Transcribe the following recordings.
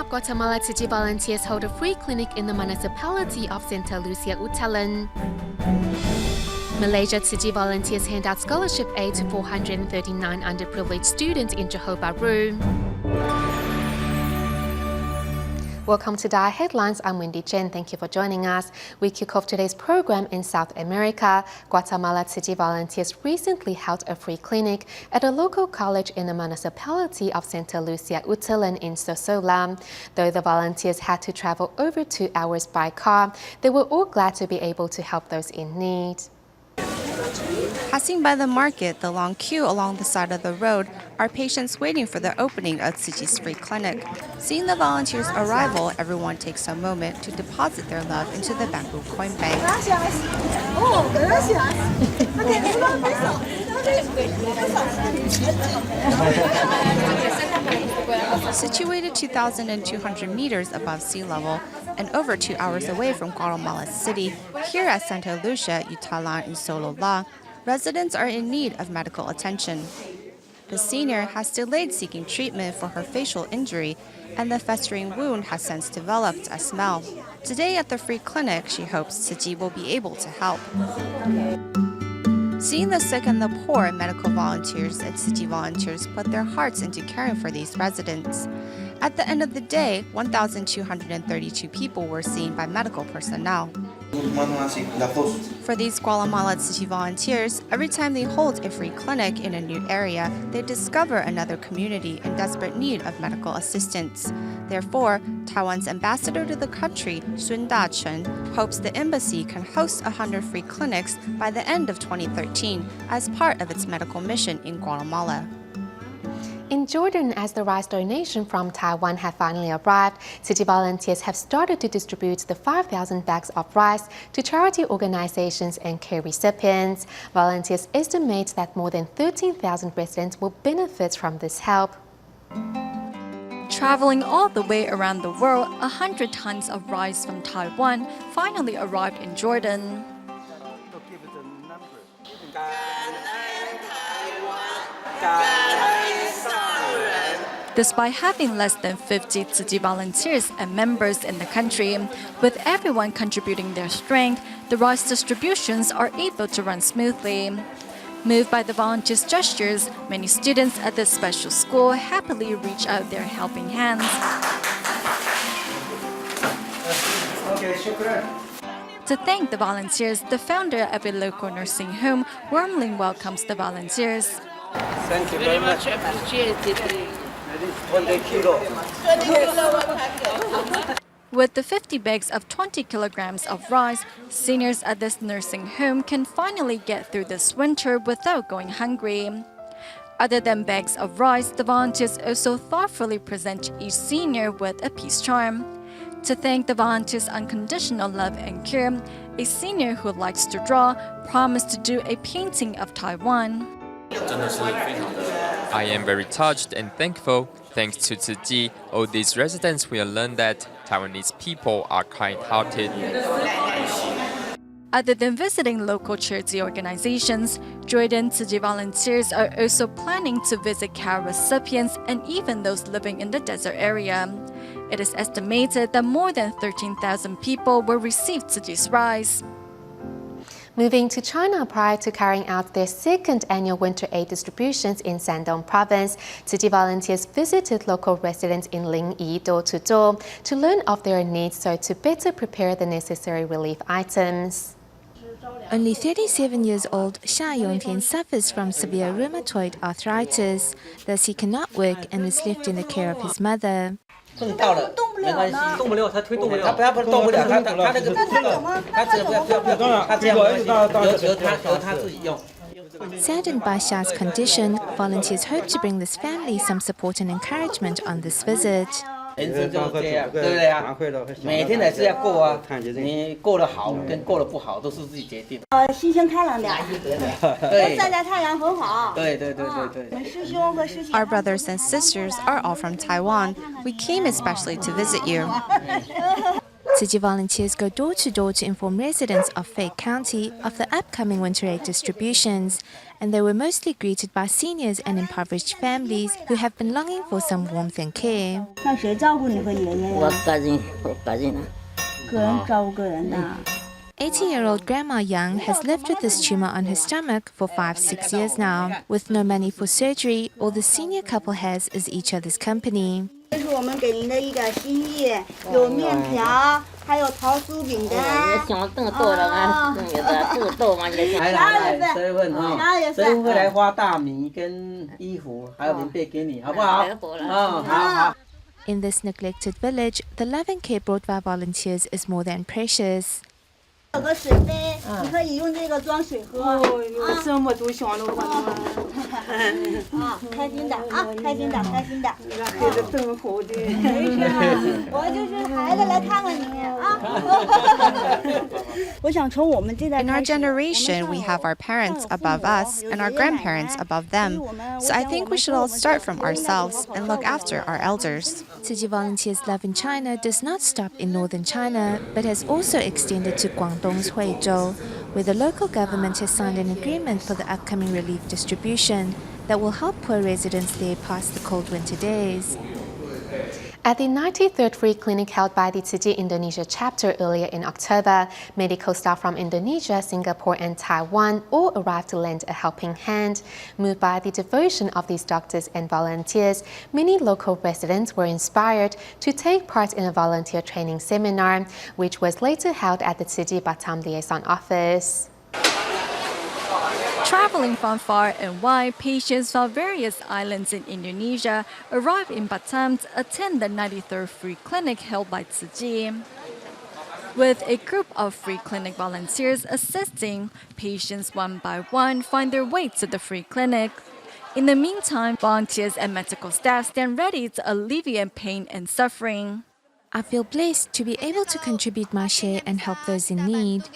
up, Guatemala Tzu Chi volunteers hold a free clinic in the municipality of Santa Lucia Utatlan. Malaysia Tzu Chi volunteers hand out scholarship aid to 439 underprivileged students in Johor Bahru. Welcome to DaAi Headlines. I'm Wendy Chen. Thank you for joining us. We kick off today's program in South America. Guatemala Tzu Chi volunteers recently held a free clinic at a local college in the municipality of Santa Lucia Utatlan in Sosola. Though the volunteers had to travel over 2 hours by car, they were all glad to be able to help those in need. Passing by the market, the long queue along the side of the road are patients waiting for the opening of Tzu Chi's free clinic. Seeing the volunteers' arrival, everyone takes a moment to deposit their love into the bamboo coin bank. Situated 2,200 meters above sea level and over 2 hours away from Guatemala City, here at Santa Lucia Utatlan in Solola, residents are in need of medical attention. The senior has delayed seeking treatment for her facial injury, and the festering wound has since developed a smell. Today at the free clinic, she hopes Tzu Chi will be able to help. Seeing the sick and the poor, medical volunteers and Tzu Chi volunteers put their hearts into caring for these residents. At the end of the day, 1,232 people were seen by medical personnel. For these Guatemala Tzu Chi volunteers, every time they hold a free clinic in a new area, they discover another community in desperate need of medical assistance. Therefore, Taiwan's ambassador to the country, Sun Da-chen, hopes the embassy can host 100 free clinics by the end of 2013 as part of its medical mission in Guatemala. In Jordan, as the rice donation from Taiwan have finally arrived, Tzu Chi volunteers have started to distribute the 5,000 bags of rice to charity organizations and care recipients. Volunteers estimate that more than 13,000 residents will benefit from this help. Traveling all the way around the world, 100 tons of rice from Taiwan finally arrived in Jordan. Despite having less than 50 Tzu Chi volunteers and members in the country, with everyone contributing their strength, the rice distributions are able to run smoothly. Moved by the volunteers' gestures, many students at this special school happily reach out their helping hands. To thank the volunteers, the founder of a local nursing home warmly welcomes the volunteers. Thank you very much. Appreciate it. With the 50 bags of 20 kilograms of rice, seniors at this nursing home can finally get through this winter without going hungry. Other than bags of rice, the volunteers also thoughtfully present each senior with a peace charm. To thank the volunteers' unconditional love and care, a senior who likes to draw promised to do a painting of Taiwan. I am very touched and thankful. Thanks to Tzu Chi, all these residents will learn that Taiwanese people are kind-hearted. Other than visiting local charity organizations, Jordan Tzu Chi volunteers are also planning to visit care recipients and even those living in the desert area. It is estimated that more than 13,000 people will receive Tzu Chi's rice. Moving to China, prior to carrying out their second annual winter aid distributions in Shandong province, Tzu Chi volunteers visited local residents in Lingyi door to door to learn of their needs so to better prepare the necessary relief items. Only 37 years old, Xia Yongtian suffers from severe rheumatoid arthritis. Thus, he cannot work and is left in the care of his mother. Saddened by Xia's condition, volunteers hope to bring this family some support and encouragement on this visit. 人生就是这样，对不对啊？每天还是要过啊，你过得好跟过得不好都是自己决定。心情开朗点，对，晒晒太阳很好。对。我们师兄和师姐。Our brothers and sisters are all from Taiwan. We came especially to visit you. Tzu Chi volunteers go door to door to inform residents of Fake County of the upcoming winter aid distributions, and they were mostly greeted by seniors and impoverished families who have been longing for some warmth and care. 让谁照顾你和爷爷呀？我个人啊。个人照顾个人呐。 80-year-old Grandma Young has lived with this tumor on her stomach for 5-6 years now. With no money for surgery, all the senior couple has is each other's company. 这是我们给您的一点心意，有面条，还有桃酥饼干。想更多了啊，更多嘛也想。来，7月份哈，7月会来花大米跟衣服，还有棉被给你，好不好？好。 In this neglected village, the loving care brought by volunteers is more than precious. 有个水杯，你可以用这个装水喝。哦哟，这么多香的活动啊！开心的啊，开心的，开心的。孩子真好的。我就是孩子来看看你啊。我想从我们这代。 In our generation, we have our parents above us and our grandparents above them. So I think we should all start from ourselves and look after our elders. Tzu Chi volunteers' love in China does not stop in northern China, but has also extended to Guangdong's Huizhou, where the local government has signed an agreement for the upcoming relief distribution that will help poor residents there pass the cold winter days. At the 93rd Free Clinic held by the Tzu Chi Indonesia chapter earlier in October, medical staff from Indonesia, Singapore and Taiwan all arrived to lend a helping hand. Moved by the devotion of these doctors and volunteers, many local residents were inspired to take part in a volunteer training seminar, which was later held at the Tzu Chi Batam liaison office. Traveling from far and wide, patients from various islands in Indonesia arrived in Batam to attend the 93rd Free Clinic held by Tzu Chi. With a group of free clinic volunteers assisting, patients one by one find their way to the free clinic. In the meantime, volunteers and medical staff stand ready to alleviate pain and suffering. I feel blessed to be able to contribute my share and help those in need.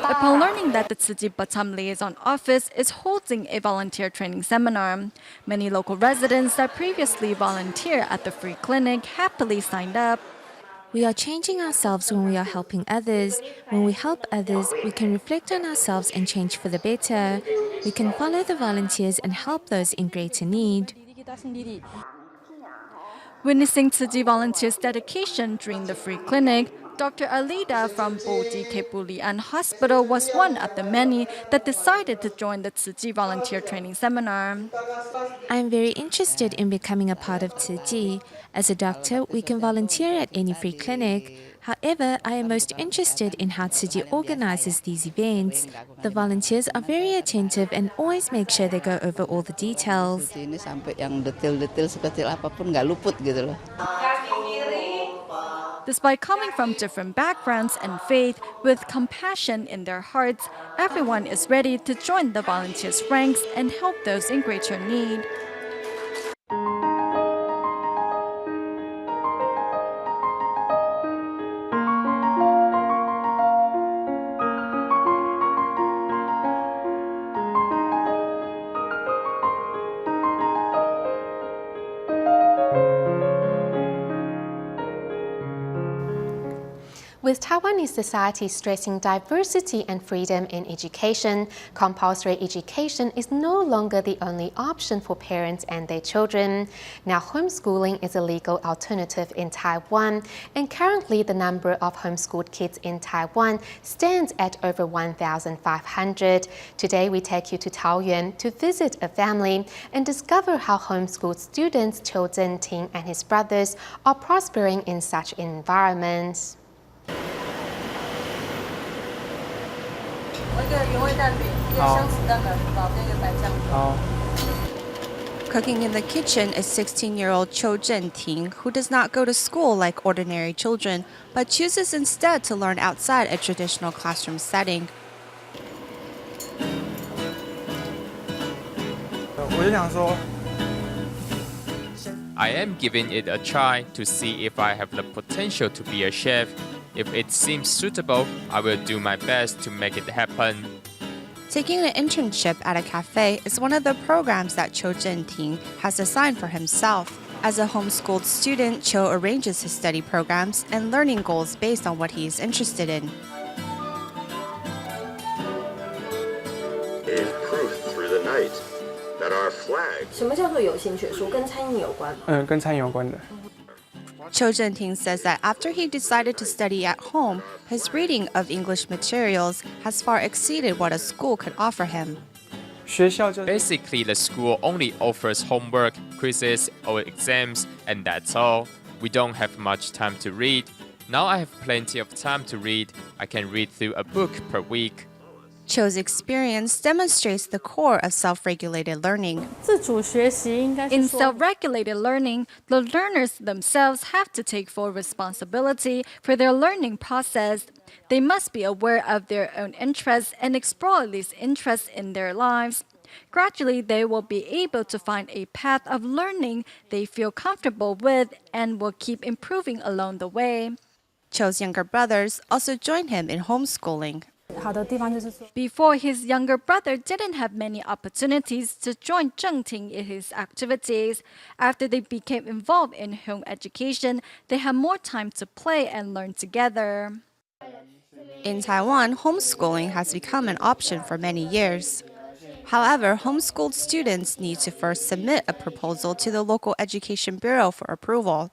Upon learning that the Tzu Chi Batam Liaison Office is holding a volunteer training seminar, many local residents that previously volunteered at the free clinic happily signed up. We are changing ourselves when we are helping others. When we help others, we can reflect on ourselves and change for the better. We can follow the volunteers and help those in greater need. Witnessing Tzu Chi volunteers' dedication during the free clinic, Dr. Alida from Bodi Kepulian Hospital was one of the many that decided to join the Tzu Chi volunteer training seminar. I am very interested in becoming a part of Tzu Chi. As a doctor, we can volunteer at any free clinic. However, I am most interested in how Tzu Chi organizes these events. The volunteers are very attentive and always make sure they go over all the details. Ini sampai yang detail-detail sekecil apapun nggak luput gitu loh. Despite coming from different backgrounds and faith, with compassion in their hearts, everyone is ready to join the volunteers' ranks and help those in greater need. With Taiwanese society stressing diversity and freedom in education, compulsory education is no longer the only option for parents and their children. Now, homeschooling is a legal alternative in Taiwan, and currently the number of homeschooled kids in Taiwan stands at over 1,500. Today, we take you to Taoyuan to visit a family and discover how homeschooled students Chiu Zhenting and his brothers are prospering in such environments. Cooking in the kitchen is 16-year-old Chiu Zhenting, who does not go to school like ordinary children, but chooses instead to learn outside a traditional classroom setting. I am giving it a try to see if I have the potential to be a chef. If it seems suitable, I will do my best to make it happen. Taking an internship at a cafe is one of the programs that Chiu Zhenting has assigned for himself. As a homeschooled student, Cho arranges his study programs and learning goals based on what he is interested in. Is proof through the night that our flag. 什么叫做有兴趣书？跟餐饮有关。跟餐饮有关的。Cho Zhenting says that after he decided to study at home, his reading of English materials has far exceeded what a school could offer him. Basically, the school only offers homework, quizzes, or exams, and that's all. We don't have much time to read. Now I have plenty of time to read. I can read through a book per week. Cho's experience demonstrates the core of self-regulated learning. In self-regulated learning, the learners themselves have to take full responsibility for their learning process. They must be aware of their own interests and explore these interests in their lives. Gradually, they will be able to find a path of learning they feel comfortable with and will keep improving along the way. Cho's younger brothers also joined him in homeschooling. Before, his younger brother didn't have many opportunities to join Zhengting in his activities. After they became involved in home education, they had more time to play and learn together. In Taiwan, homeschooling has become an option for many years. However, homeschooled students need to first submit a proposal to the local education bureau for approval.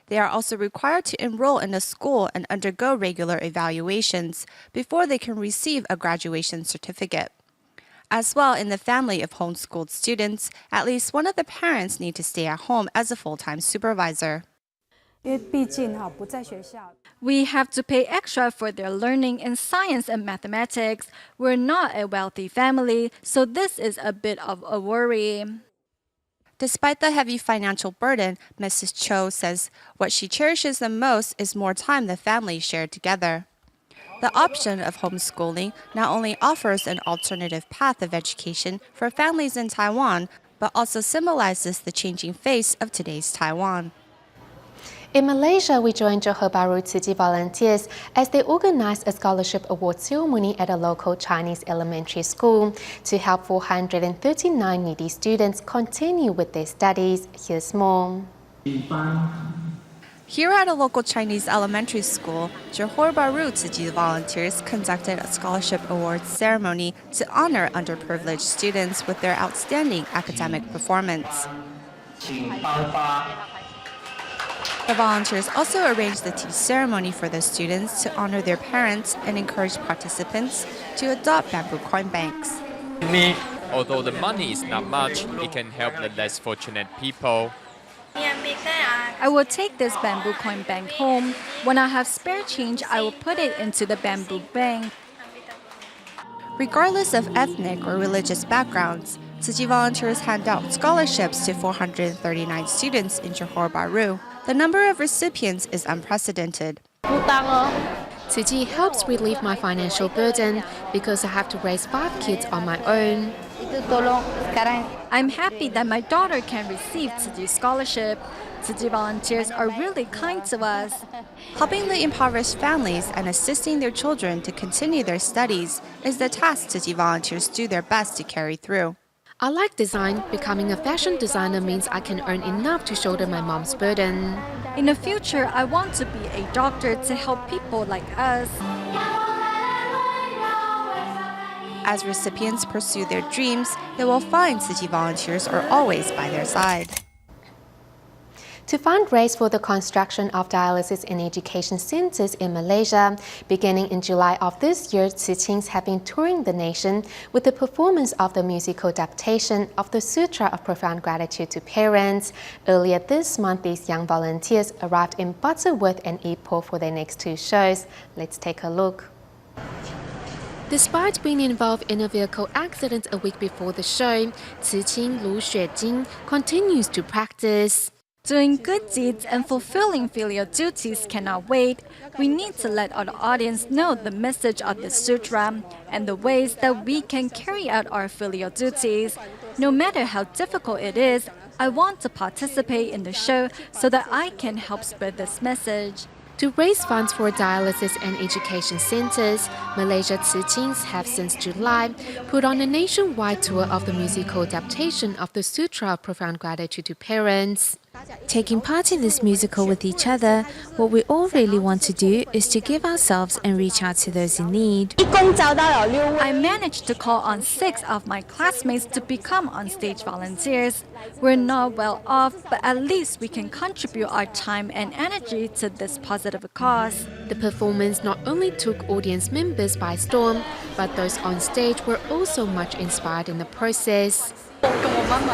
They are also required to enroll in a school and undergo regular evaluations before they can receive a graduation certificate. As well, in the family of homeschooled students, at least one of the parents need to stay at home as a full-time supervisor. We have to pay extra for their learning in science and mathematics. We're not a wealthy family, so this is a bit of a worry. Despite the heavy financial burden, Mrs. Cho says what she cherishes the most is more time the family shared together. The option of homeschooling not only offers an alternative path of education for families in Taiwan, but also symbolizes the changing face of today's Taiwan. In Malaysia, we joined Johor Bahru Tzu Chi volunteers as they organized a scholarship award ceremony at a local Chinese elementary school to help 439 needy students continue with their studies. Here's more. Here at a local Chinese elementary school, Johor Bahru Tzu Chi volunteers conducted a scholarship awards ceremony to honor underprivileged students with their outstanding academic performance. The volunteers also arranged the tea ceremony for the students to honor their parents and encourage participants to adopt bamboo coin banks. Although the money is not much, it can help the less fortunate people. I will take this bamboo coin bank home. When I have spare change, I will put it into the bamboo bank. Regardless of ethnic or religious backgrounds, Tzu Chi volunteers hand out scholarships to 439 students in Johor Bahru. The number of recipients is unprecedented. Tzu Chi helps relieve my financial burden because I have to raise 5 kids on my own. I'm happy that my daughter can receive Tzu Chi scholarship. Tzu Chi volunteers are really kind to us. Helping the impoverished families and assisting their children to continue their studies is the task Tzu Chi volunteers do their best to carry through. I like design. Becoming a fashion designer means I can earn enough to shoulder my mom's burden. In the future, I want to be a doctor to help people like us. As recipients pursue their dreams, they will find Tzu Chi volunteers are always by their side. To fundraise for the construction of dialysis and education centers in Malaysia, beginning in July of this year, Tzu Chis have been touring the nation with the performance of the musical adaptation of the Sutra of Profound Gratitude to Parents. Earlier this month, these young volunteers arrived in Butterworth and Ipoh for their next 2 shows. Let's take a look. Despite being involved in a vehicle accident a week before the show, Tzu Ching Lu Xuejing continues to practice. Doing good deeds and fulfilling filial duties cannot wait. We need to let our audience know the message of the sutra and the ways that we can carry out our filial duties. No matter how difficult it is, I want to participate in the show so that I can help spread this message. To raise funds for dialysis and education centers, Malaysia Tzu Chis have since July put on a nationwide tour of the musical adaptation of the Sutra of Profound Gratitude to Parents. Taking part in this musical with each other, what we all really want to do is to give ourselves and reach out to those in need. I managed to call on 6 of my classmates to become on-stage volunteers. We're not well off, but at least we can contribute our time and energy to this positive cause. The performance not only took audience members by storm, but those on stage were also much inspired in the process. I'm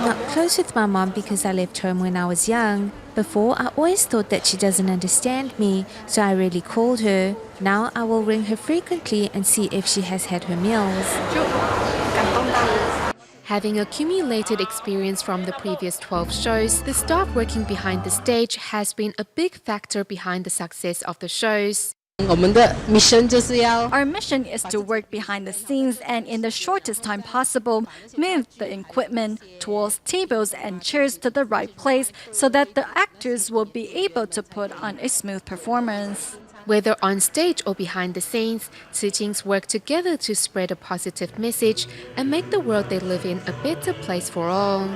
not close with my mom because I left home when I was young. Before, I always thought that she doesn't understand me, so I rarely called her. Now I will ring her frequently and see if she has had her meals. Having accumulated experience from the previous 12 shows, the staff working behind the stage has been a big factor behind the success of the shows. Our mission is to work behind the scenes and in the shortest time possible, move the equipment, tools, tables, and chairs to the right place so that the actors will be able to put on a smooth performance. Whether on stage or behind the scenes, Tzu Chis work together to spread a positive message and make the world they live in a better place for all.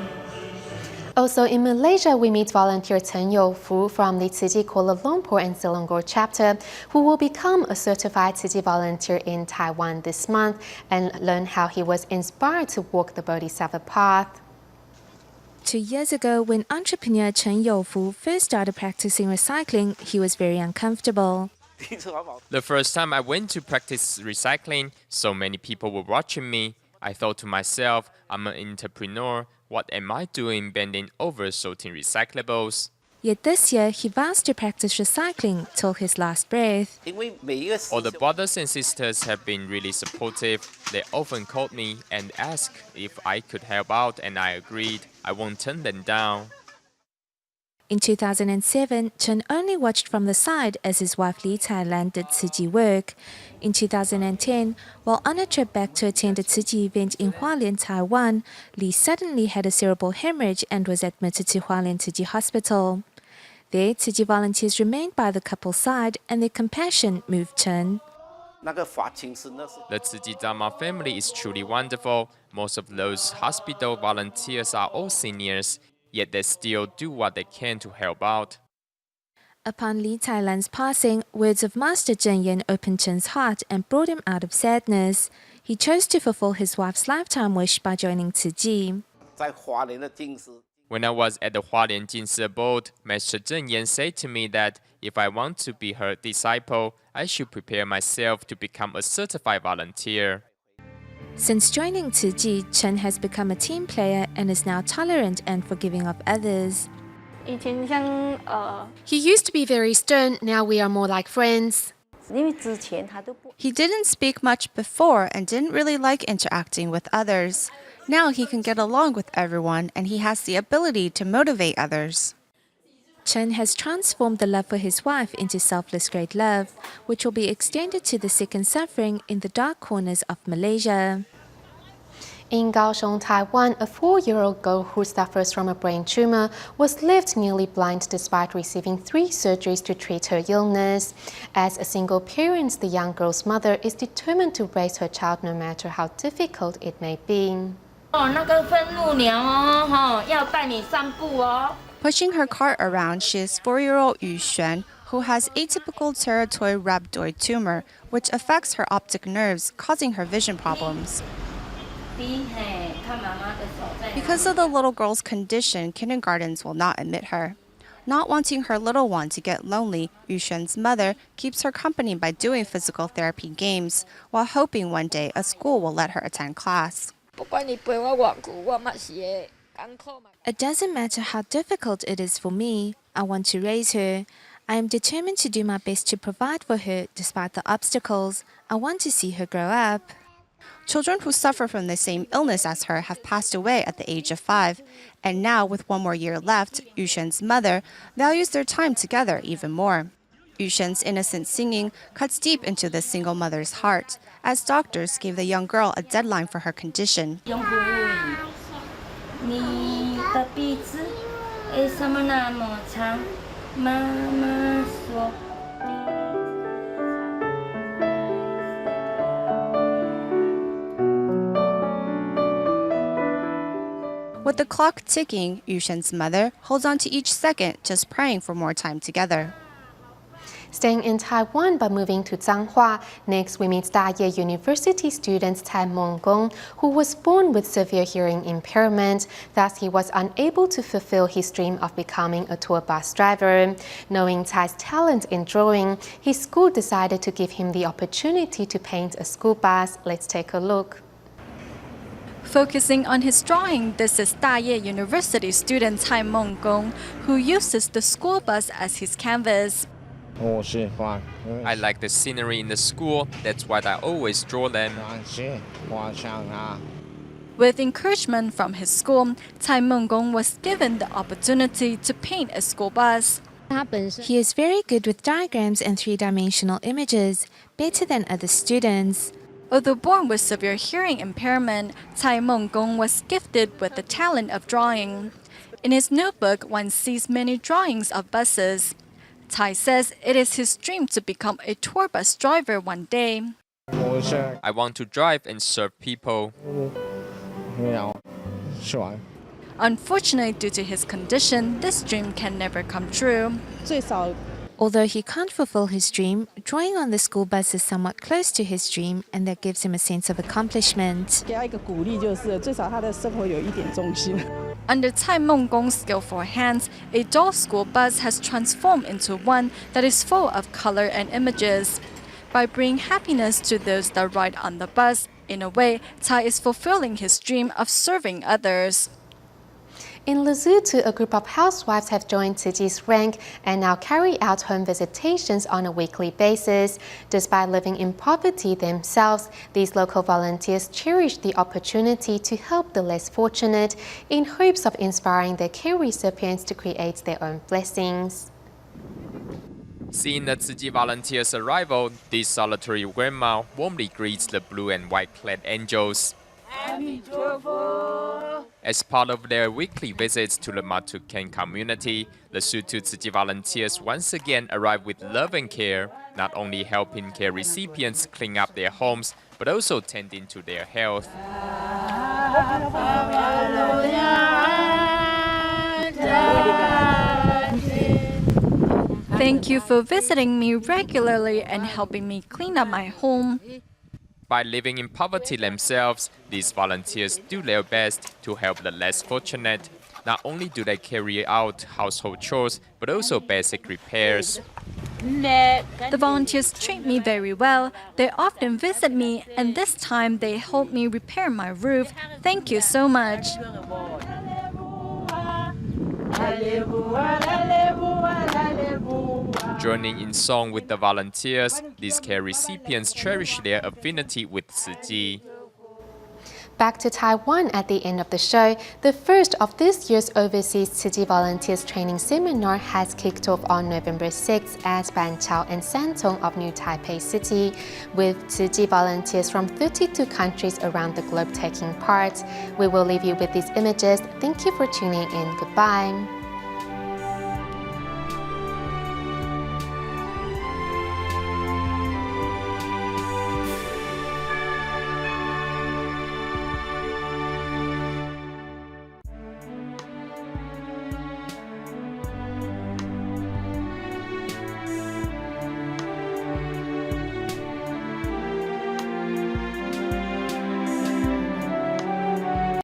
Also in Malaysia, we meet volunteer Chen Youfu from the Tzu Chi Kuala Lumpur and Selangor chapter, who will become a certified Tzu Chi volunteer in Taiwan this month and learn how he was inspired to walk the Bodhisattva path. 2 years ago, when entrepreneur Chen Youfu first started practicing recycling, he was very uncomfortable. The first time I went to practice recycling, so many people were watching me. I thought to myself, I'm an entrepreneur. What am I doing bending over sorting recyclables? Yet this year, he vows to practice recycling till his last breath. All the brothers and sisters have been really supportive. They often called me and asked if I could help out, and I agreed. I won't turn them down. In 2007, Chen only watched from the side as his wife Li Tailan did Tzu Chi work. In 2010, while on a trip back to attend a Tzu Chi event in Hualien, Taiwan, Li suddenly had a cerebral hemorrhage and was admitted to Hualien Tzu Chi Hospital. There, Tzu Chi volunteers remained by the couple's side and their compassion moved Chen. The Tzu Chi Dharma family is truly wonderful. Most of those hospital volunteers are all seniors, yet they still do what they can to help out. Upon Li Tailan's passing, words of Master Zheng Yan opened Chen's heart and brought him out of sadness. He chose to fulfill his wife's lifetime wish by joining Tzu Chi. When I was at the Hualien Jinsi abode, Master Zheng Yan said to me that if I want to be her disciple, I should prepare myself to become a certified volunteer. Since joining Tzu Chi, Chen has become a team player and is now tolerant and forgiving of others. He used to be very stern, now we are more like friends. He didn't speak much before and didn't really like interacting with others. Now he can get along with everyone and he has the ability to motivate others. Chen has transformed the love for his wife into selfless great love, which will be extended to the sick and suffering in the dark corners of Malaysia. In Kaohsiung, Taiwan, a 4-year-old girl who suffers from a brain tumor was left nearly blind despite receiving 3 surgeries to treat her illness. As a single parent, the young girl's mother is determined to raise her child no matter how difficult it may be. Pushing her cart around, she is 4-year-old Yu Xuan, who has atypical teratoid rhabdoid tumor, which affects her optic nerves, causing her vision problems. Because of the little girl's condition, kindergartens will not admit her. Not wanting her little one to get lonely, Yu Xuan's mother keeps her company by doing physical therapy games, while hoping one day a school will let her attend class. It doesn't matter how difficult it is for me. I want to raise her. I am determined to do my best to provide for her despite the obstacles. I want to see her grow up. Children who suffer from the same illness as her have passed away at the age of 5, and now with 1 more year left, Yu Xuan's mother values their time together even more. Yu Xuan's innocent singing cuts deep into the single mother's heart, as doctors gave the young girl a deadline for her condition. With the clock ticking, Yushen's mother holds on to each second, just praying for more time together. Staying in Taiwan but moving to Changhua, next we meet DaAi University student Cai Monggong, who was born with severe hearing impairment. Thus, he was unable to fulfill his dream of becoming a tour bus driver. Knowing Cai's talent in drawing, his school decided to give him the opportunity to paint a school bus. Let's take a look. Focusing on his drawing, this is DaAi University student Cai Monggong, who uses the school bus as his canvas. I like the scenery in the school, that's why I always draw them. With encouragement from his school, Cai Monggong was given the opportunity to paint a school bus. He is very good with diagrams and three-dimensional images, better than other students. Although born with severe hearing impairment, Cai Monggong was gifted with the talent of drawing. In his notebook, one sees many drawings of buses. Cai says it is his dream to become a tour bus driver one day. I want to drive and serve people. Unfortunately, due to his condition, this dream can never come true. Although he can't fulfill his dream, drawing on the school bus is somewhat close to his dream, and that gives him a sense of accomplishment. Under Cai Monggong's skillful hands, a doll school bus has transformed into one that is full of color and images. By bringing happiness to those that ride on the bus, in a way, Cai is fulfilling his dream of serving others. In Lesotho, a group of housewives have joined Tzu Chi's rank and now carry out home visitations on a weekly basis. Despite living in poverty themselves, these local volunteers cherish the opportunity to help the less fortunate in hopes of inspiring their care recipients to create their own blessings. Seeing the Tzu Chi volunteers' arrival, this solitary grandma warmly greets the blue and white clad angels. As part of their weekly visits to the Matuken community, the Lesotho Tzu Chi volunteers once again arrive with love and care, not only helping care recipients clean up their homes, but also tending to their health. Thank you for visiting me regularly and helping me clean up my home. By living in poverty themselves, these volunteers do their best to help the less fortunate. Not only do they carry out household chores, but also basic repairs. The volunteers treat me very well. They often visit me, and this time they help me repair my roof. Thank you so much. Joining in song with the volunteers, these care recipients cherish their affinity with Tzu Chi. Back to Taiwan at the end of the show, the first of this year's Overseas Tzu Chi Volunteers Training Seminar has kicked off on November 6th at Banqiao and Santong of New Taipei City, with Tzu Chi volunteers from 32 countries around the globe taking part. We will leave you with these images. Thank you for tuning in. Goodbye.